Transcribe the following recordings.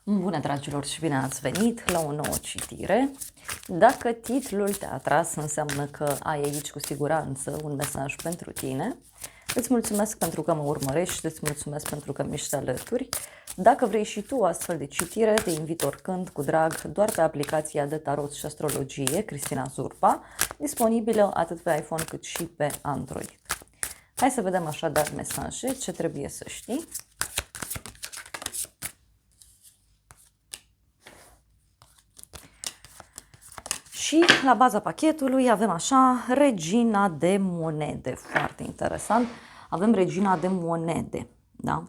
Bună, dragilor, și bine ați venit la o nouă citire. Dacă titlul te-a atras, înseamnă că ai aici cu siguranță un mesaj pentru tine. Îți mulțumesc pentru că mă urmărești, îți mulțumesc pentru că mi-ești alături. Dacă vrei și tu astfel de citire, te invit oricând, cu drag, doar pe aplicația de tarot și astrologie, Cristina Zurba, disponibilă atât pe iPhone cât și pe Android. Hai să vedem așadar mesaje, ce trebuie să știi. Și la baza pachetului avem așa Regina de monede, foarte interesant. Avem Regina de monede, da?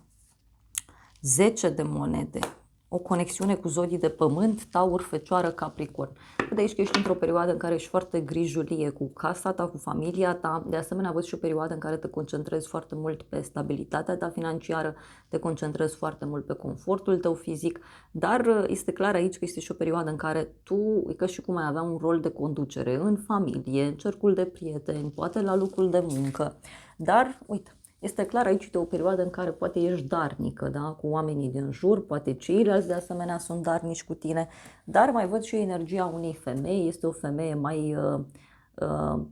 10 de monede, o conexiune cu zodii de pământ, Taur, Fecioară, Capricorn. Văd aici că ești într-o perioadă în care ești foarte grijulie cu casa ta, cu familia ta. De asemenea, văd și o perioadă în care te concentrezi foarte mult pe stabilitatea ta financiară, te concentrezi foarte mult pe confortul tău fizic, dar este clar aici că este și o perioadă în care tu, e ca și cum ai avea un rol de conducere în familie, în cercul de prieteni, poate la locul de muncă. Dar, uite, este clar aici de o perioadă în care poate ești darnică, da? Cu oamenii din jur, poate ceilalți de asemenea sunt darnici cu tine, dar mai văd și energia unei femei, este o femeie mai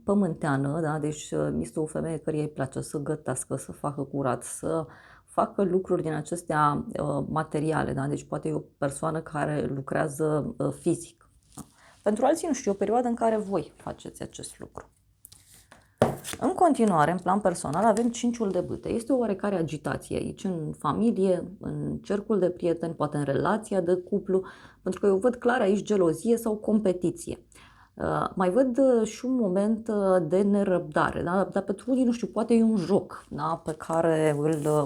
pământeană, da? Deci este o femeie care îi place să gătească, să facă curat, să facă lucruri din acestea materiale, da? Deci poate e o persoană care lucrează fizic. Da? Pentru alții, nu știu, o perioadă în care voi faceți acest lucru. În continuare, în plan personal, avem 5-ul de bâte. Este o oarecare agitație aici, în familie, în cercul de prieteni, poate în relația de cuplu, pentru că eu văd clar aici gelozie sau competiție. Mai văd și un moment de nerăbdare, da? Dar pentru unii, nu știu, poate e un joc, da? Pe care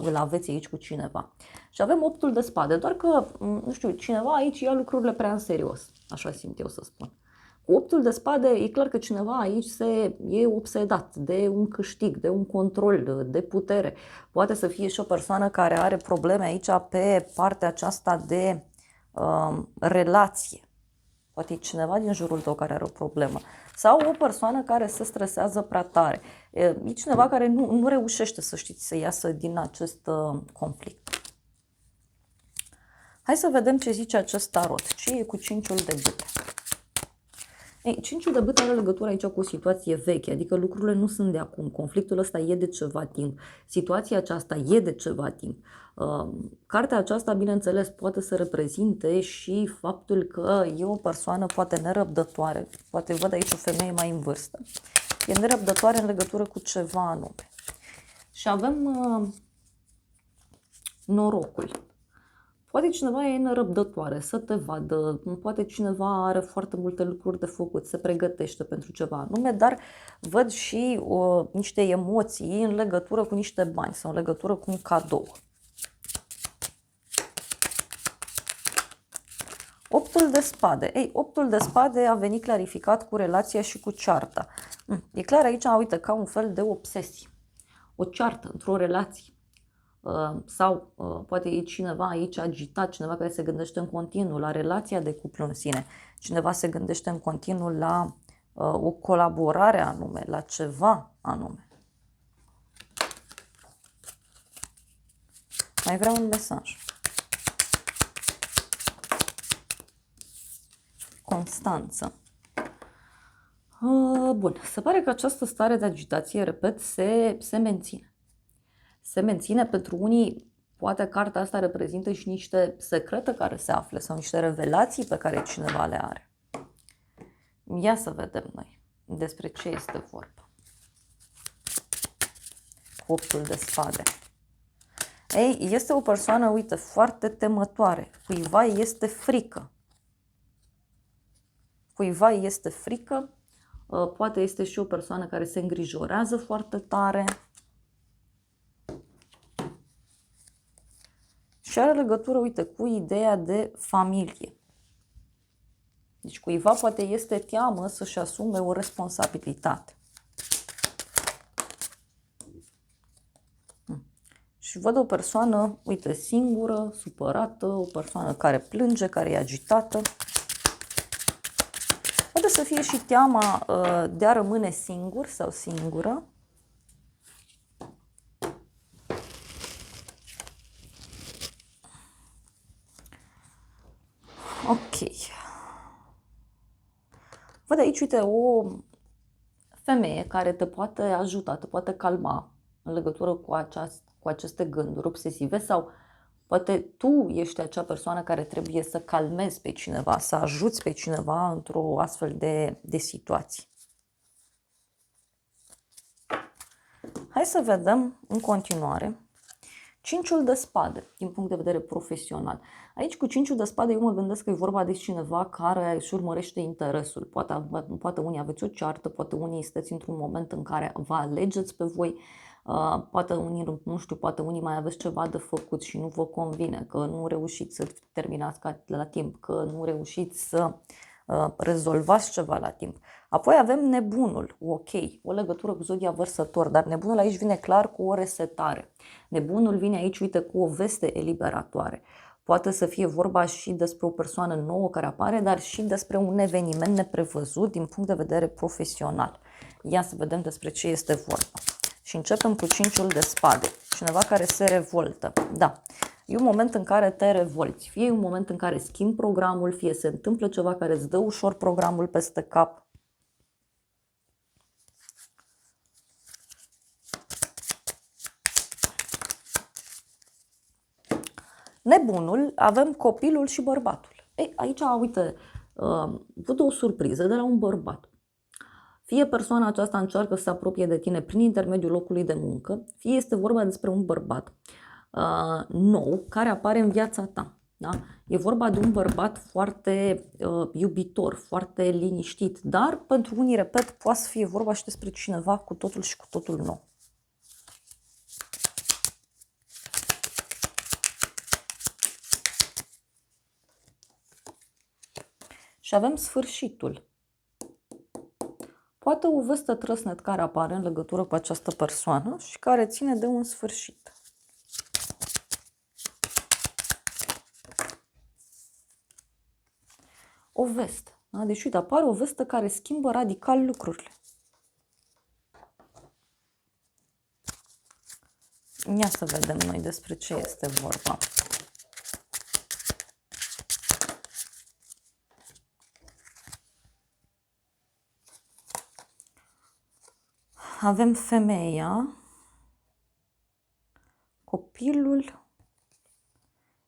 îl aveți aici cu cineva. Și avem 8-ul de spade, doar că, nu știu, cineva aici ia lucrurile prea în serios, așa simt eu să spun. Cu 8-ul de spade e clar că cineva aici e obsedat de un câștig, de un control, de putere. Poate să fie și o persoană care are probleme aici pe partea aceasta de relație. Poate e cineva din jurul tău care are o problemă. Sau o persoană care se stresează prea tare. E cineva care nu reușește, să știți, să iasă din acest conflict. Hai să vedem ce zice acest tarot. Ce e cu 5-ul de bâte? Ei, 5-ul de bâte are legătură aici cu o situație veche, adică lucrurile nu sunt de acum, conflictul ăsta e de ceva timp, situația aceasta e de ceva timp. Cartea aceasta, bineînțeles, poate să reprezinte și faptul că e o persoană poate nerăbdătoare, poate văd aici o femeie mai în vârstă, e nerăbdătoare în legătură cu ceva anume. Și avem norocul. Poate cineva e nerăbdătoare să te vadă, poate cineva are foarte multe lucruri de făcut, se pregătește pentru ceva anume, dar văd și niște emoții în legătură cu niște bani sau în legătură cu un cadou. 8-ul de spade. Ei, 8-ul de spade a venit clarificat cu relația și cu cearta. E clar aici, uite, ca un fel de obsesie. O ceartă într-o relație. Sau poate e cineva aici agitat, cineva care se gândește în continuu la relația de cuplu în sine, cineva se gândește în continuu la o colaborare anume, la ceva anume. Mai vreau un mesaj. Constanță. Bun, se pare că această stare de agitație, repet, se menține. Se menține pentru unii, poate cartea asta reprezintă și niște secrete care se află sau niște revelații pe care cineva le are. Ia să vedem noi despre ce este vorba. Cu 8-ul de spade. Ei, este o persoană, uite, foarte temătoare. Cuiva este frică. Cuiva este frică, poate este și o persoană care se îngrijorează foarte tare. Și are legătură, uite, cu ideea de familie. Deci cuiva poate este teamă să-și asume o responsabilitate. Și văd o persoană, uite, singură, supărată, o persoană care plânge, care e agitată. Poate să fie și teama de a rămâne singur sau singură. Ok. Văd aici, uite, o femeie care te poate ajuta, te poate calma în legătură cu aceste gânduri obsesive sau poate tu ești acea persoană care trebuie să calmezi pe cineva, să ajuți pe cineva într-o astfel de situație. Hai să vedem în continuare cinciul de spade, din punct de vedere profesional. Aici cu cinciul de spade eu mă gândesc că e vorba de cineva care își urmărește interesul. Poate unii aveți o ceartă, poate unii sunteți într-un moment în care vă alegeți pe voi, poate unii, nu știu, poate unii mai aveți ceva de făcut și nu vă convine, că nu reușiți să terminați la timp, că nu reușiți să rezolvați ceva la timp. Apoi avem nebunul, ok, o legătură cu zodia vărsător, dar nebunul aici vine clar cu o resetare. Nebunul vine aici, uite, cu o veste eliberatoare. Poate să fie vorba și despre o persoană nouă care apare, dar și despre un eveniment neprevăzut din punct de vedere profesional. Ia să vedem despre ce este vorba. Și începem cu cinciul de spade. Cineva care se revoltă. Da, e un moment în care te revolți. Fie e un moment în care schimbi programul, fie se întâmplă ceva care îți dă ușor programul peste cap. Nebunul, avem copilul și bărbatul. Ei, aici, uite, văd o surpriză de la un bărbat. Fie persoana aceasta încearcă să se apropie de tine prin intermediul locului de muncă, fie este vorba despre un bărbat nou care apare în viața ta. Da? E vorba de un bărbat foarte iubitor, foarte liniștit, dar pentru unii, repet, poate să fie vorba și despre cineva cu totul și cu totul nou. Și avem sfârșitul. Poate o veste trăsnet care apare în legătură cu această persoană și care ține de un sfârșit. O veste. Da? Deci, uite, apare o veste care schimbă radical lucrurile. Ia să vedem noi despre ce este vorba. Avem femeia, copilul.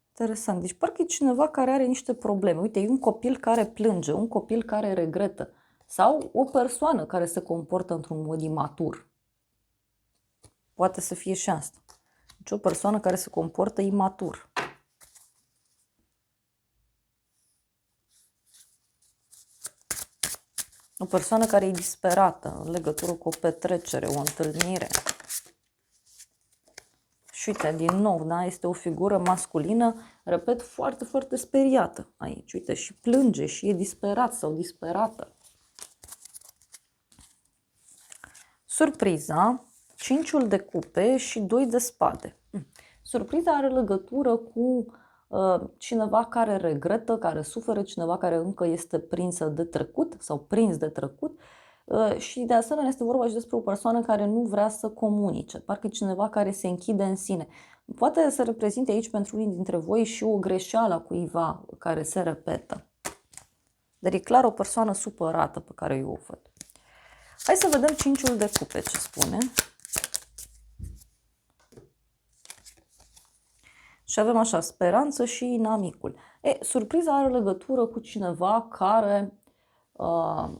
Interesant. Deci parcă e cineva care are niște probleme. Uite, e un copil care plânge, un copil care regretă sau o persoană care se comportă într-un mod imatur. Poate să fie și asta. Deci o persoană care se comportă imatur. O persoană care e disperată în legătură cu o petrecere, o întâlnire. Și uite, din nou, da, este o figură masculină, repet, foarte, foarte speriată aici. Uite, și plânge și e disperat sau disperată. Surpriza, cinciul de cupe și 2 de spade. Surpriza are legătură cu cineva care regretă, care suferă, cineva care încă este prinsă de trecut sau prins de trecut și de asemenea este vorba și despre o persoană care nu vrea să comunice, parcă e cineva care se închide în sine. Poate să reprezinte aici pentru unii dintre voi și o greșeală a cuiva care se repetă. Dar e clar o persoană supărată pe care eu o văd. Hai să vedem cinciul de cupe ce spune. Și avem așa, speranță și inamicul. Surpriza are legătură cu cineva care,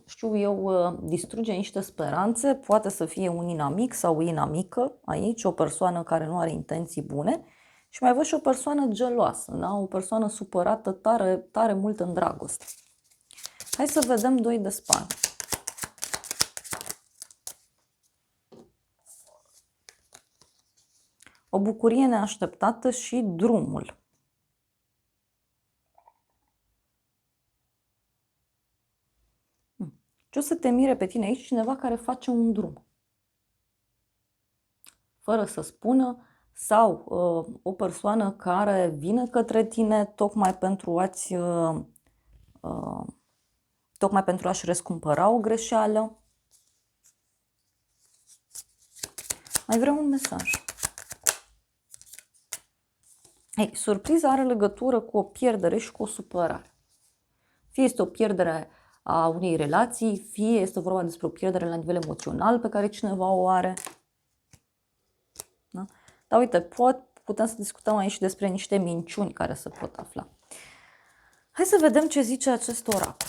știu eu, distruge niște speranțe, poate să fie un inamic sau o inamică aici, o persoană care nu are intenții bune și mai văd și o persoană geloasă, da? O persoană supărată tare, tare mult în dragoste. Hai să vedem 2 de spade. O bucurie neașteptată și drumul. Ce o să te mire pe tine aici? Cineva care face un drum. Fără să spună, sau o persoană care vine către tine tocmai pentru a-și răscumpăra o greșeală. Mai vreau un mesaj. Surpriza are legătură cu o pierdere și cu o supărare. Fie este o pierdere a unei relații, fie este vorba despre o pierdere la nivel emoțional pe care cineva o are. Da? Dar uite, putem să discutăm aici despre niște minciuni care se pot afla. Hai să vedem ce zice acest oracol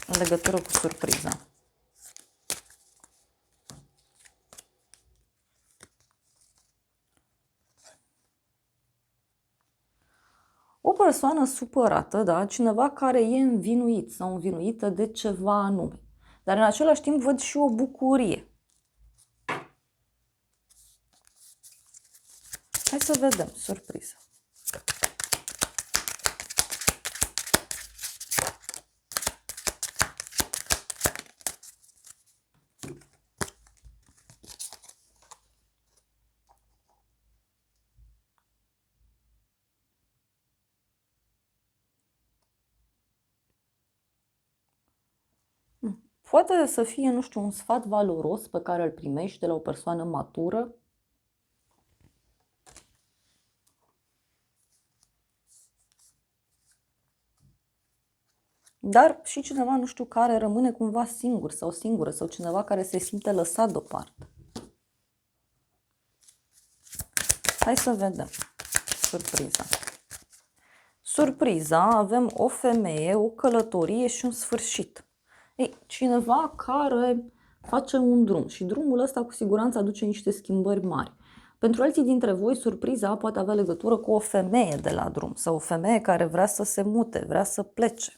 în legătură cu surpriza. O persoană supărată, da? Cineva care e învinuit sau învinuită de ceva anume. Dar în același timp văd și o bucurie. Hai să vedem surpriza. Poate să fie, nu știu, un sfat valoros pe care îl primești de la o persoană matură. Dar și cineva, nu știu, care rămâne cumva singur sau singură sau cineva care se simte lăsat deoparte. Hai să vedem surpriza. Surpriza, avem o femeie, o călătorie și un sfârșit. Ei, cineva care face un drum și drumul ăsta cu siguranță aduce niște schimbări mari. Pentru alții dintre voi, surpriza poate avea legătură cu o femeie de la drum sau o femeie care vrea să se mute, vrea să plece.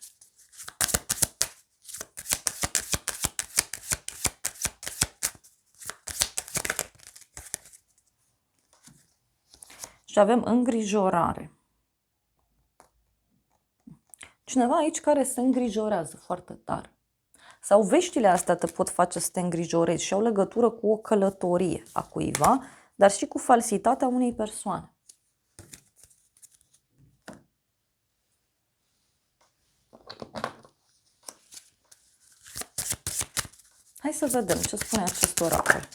Și avem îngrijorare. Cineva aici care se îngrijorează foarte tare. Sau veștile astea te pot face să te îngrijorezi și au legătură cu o călătorie a cuiva, dar și cu falsitatea unei persoane. Hai să vedem ce spune acest oracol.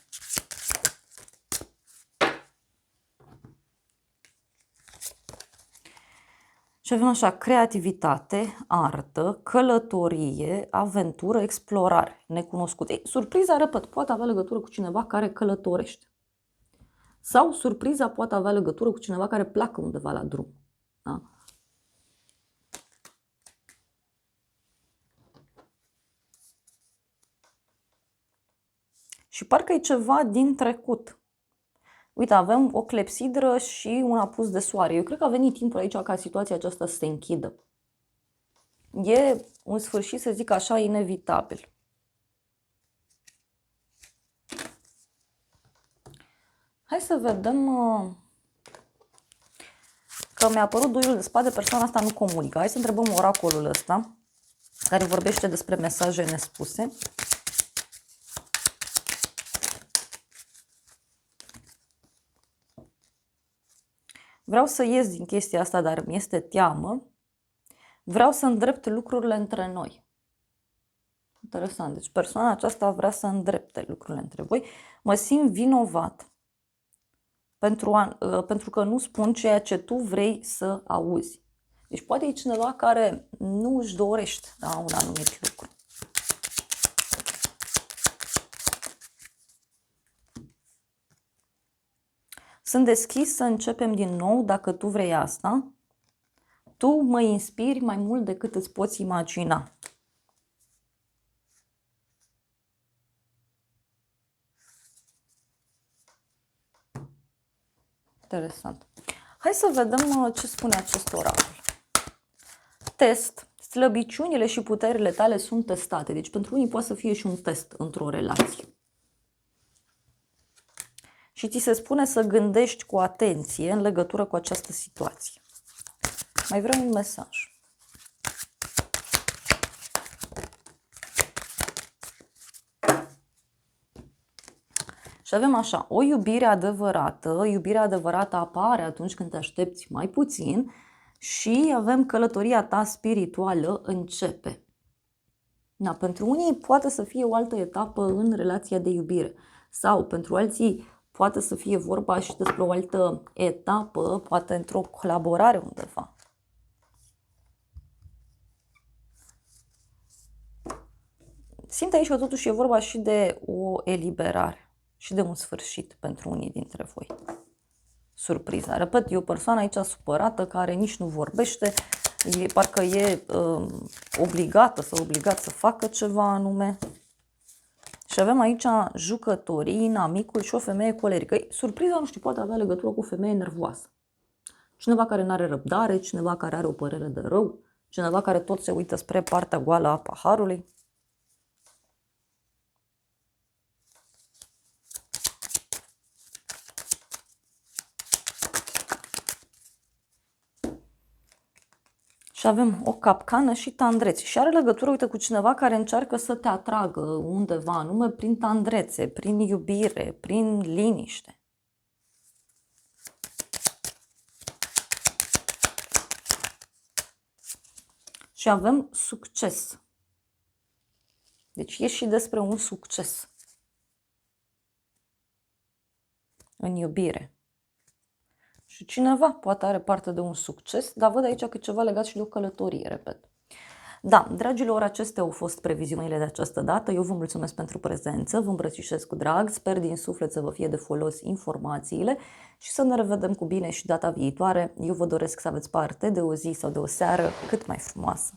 Și avem așa, creativitate, artă, călătorie, aventură, explorare, necunoscut. Ei, surpriza, repet, poate avea legătură cu cineva care călătorește. Sau surpriza poate avea legătură cu cineva care pleacă undeva la drum. Da? Și parcă e ceva din trecut. Uite, avem o clepsidră și un apus de soare. Eu cred că a venit timpul aici ca situația aceasta să se închidă. E un sfârșit, să zic așa, inevitabil. Hai să vedem că mi-a apărut doiul de spade, persoana asta nu comunică. Hai să întrebăm oracolul ăsta, care vorbește despre mesaje nespuse. Vreau să ies din chestia asta, dar mi este teamă. Vreau să îndrept lucrurile între noi. Interesant. Deci persoana aceasta vrea să îndrepte lucrurile între voi. Mă simt vinovat pentru că nu spun ceea ce tu vrei să auzi. Deci poate e cineva care nu își dorește, da, un anumit lucru. Sunt deschis să începem din nou dacă tu vrei asta. Tu mă inspiri mai mult decât îți poți imagina. Interesant. Hai să vedem ce spune acest oracol. Test. Slăbiciunile și puterile tale sunt testate. Deci pentru unii poate să fie și un test într-o relație. Și ți se spune să gândești cu atenție în legătură cu această situație. Mai vrem un mesaj. Și avem așa, o iubire adevărată. Iubirea adevărată apare atunci când te aștepți mai puțin și avem călătoria ta spirituală începe. Da, pentru unii poate să fie o altă etapă în relația de iubire sau pentru alții poate să fie vorba și despre o altă etapă, poate într-o colaborare undeva. Simt aici că totuși e vorba și de o eliberare și de un sfârșit pentru unii dintre voi. Surpriza. Repet, e o persoană aici supărată care nici nu vorbește, parcă e obligată sau obligat să facă ceva anume. Și avem aici jucătorii, inamicul și o femeie colerică. Surpriza, nu știu, poate avea legătură cu o femeie nervoasă. Cineva care nu are răbdare, cineva care are o părere de rău, cineva care tot se uită spre partea goală a paharului. Și avem o capcană și tandrețe. Și are legătură, uite, cu cineva care încearcă să te atragă undeva, anume prin tandrețe, prin iubire, prin liniște. Și avem succes. Deci e și despre un succes în iubire. Și cineva poate are parte de un succes, dar văd aici că ceva legat și de o călătorie, repet. Da, dragilor, acestea au fost previziunile de această dată. Eu vă mulțumesc pentru prezență, vă îmbrățișez cu drag, sper din suflet să vă fie de folos informațiile și să ne revedem cu bine și data viitoare. Eu vă doresc să aveți parte de o zi sau de o seară cât mai frumoasă.